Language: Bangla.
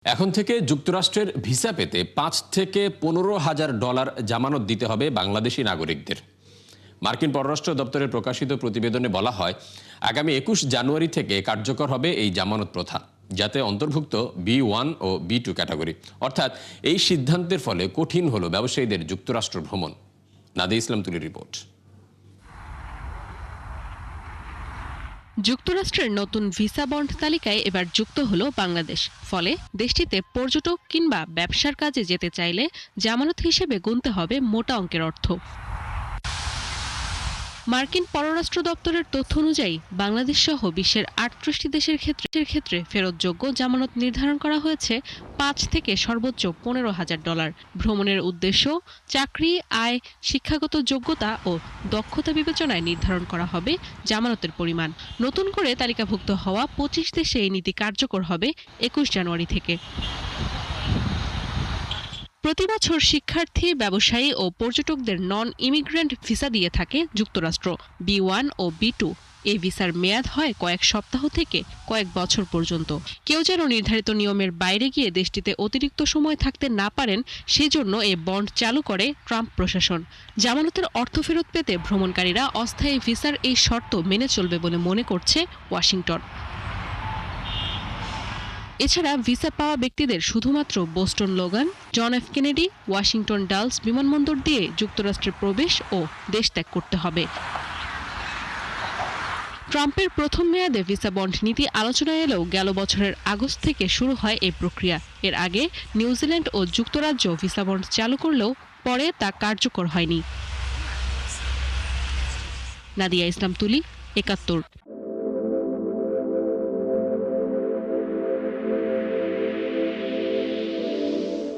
এখন থেকে যুক্তরাষ্ট্রের ভিসা পেতে ৫ থেকে ১৫,০০০ ডলার জামানত দিতে হবে বাংলাদেশি নাগরিকদের। মার্কিন পররাষ্ট্র দপ্তরের প্রকাশিত প্রতিবেদনে বলা হয়, আগামী ২১ জানুয়ারি থেকে কার্যকর হবে এই জামানত প্রথা, যাতে অন্তর্ভুক্ত B1 ও B2 ক্যাটাগরি। অর্থাৎ এই সিদ্ধান্তের ফলে কঠিন হলো ব্যবসায়ীদের যুক্তরাষ্ট্র ভ্রমণ। নাদিয়া ইসলাম তুলির রিপোর্ট। যুক্তরাষ্ট্রের নতুন ভিসা বন্ড তালিকায় এবার যুক্ত হলো বাংলাদেশ। ফলে দেশটিতে পর্যটক কিংবা ব্যবসার কাজে যেতে চাইলে জামানত হিসেবে গুনতে হবে মোটা অঙ্কের অর্থ। মার্কিন পররাষ্ট্র দপ্তরের তথ্য অনুযায়ী বাংলাদেশ সহ বিশ্বের ৩৮টি দেশের ক্ষেত্রে ফেরতযোগ্য জামানত নির্ধারণ করা হয়েছে ৫ থেকে সর্বোচ্চ ১৫,০০০ ডলার। ভ্রমণের উদ্দেশ্য, চাকরি, আয়, শিক্ষাগত যোগ্যতা ও দক্ষতা বিবেচনায় নির্ধারণ করা হবে জামানতের পরিমাণ। নতুন করে তালিকাভুক্ত হওয়া ২৫ দেশে এই নীতি কার্যকর হবে ২১ জানুয়ারি থেকে। প্রতি বছর শিক্ষার্থী, ব্যবসায়ী ও পর্যটকদের নন ইমিগ্রেন্ট ভিসা দিয়ে থাকে যুক্তরাষ্ট্র। B1 ও B2 এই ভিসার মেয়াদ হয় কয়েক সপ্তাহ থেকে কয়েক বছর পর্যন্ত। কেউ যেন নির্ধারিত নিয়মের বাইরে গিয়ে দেশটিতে অতিরিক্ত সময় থাকতে না পারেন, সেজন্য এই বন্ড চালু করে ট্রাম্প প্রশাসন। জামানতের অর্থ ফেরত পেতে ভ্রমণকারীরা অস্থায়ী ভিসার এই শর্ত মেনে চলবে বলে মনে করছে ওয়াশিংটন। এছাড়া ভিসা পাওয়া ব্যক্তিদের শুধুমাত্র Boston Logan, John F Kennedy, Washington Dulles বিমানবন্দর দিয়ে যুক্তরাষ্ট্রে প্রবেশ ও দেশ ত্যাগ করতে হবে। ট্রাম্পের প্রথম মেয়াদে ভিসা বন্ড নীতি আলোচনায় এলেও গেল বছরের আগস্ট থেকে শুরু হয় এই প্রক্রিয়া। এর আগে নিউজিল্যান্ড ও যুক্তরাজ্য ভিসা বন্ড চালু করলেও পরে তা কার্যকর হয়নি। নাদিয়া ইসলাম তুলি, ৭১।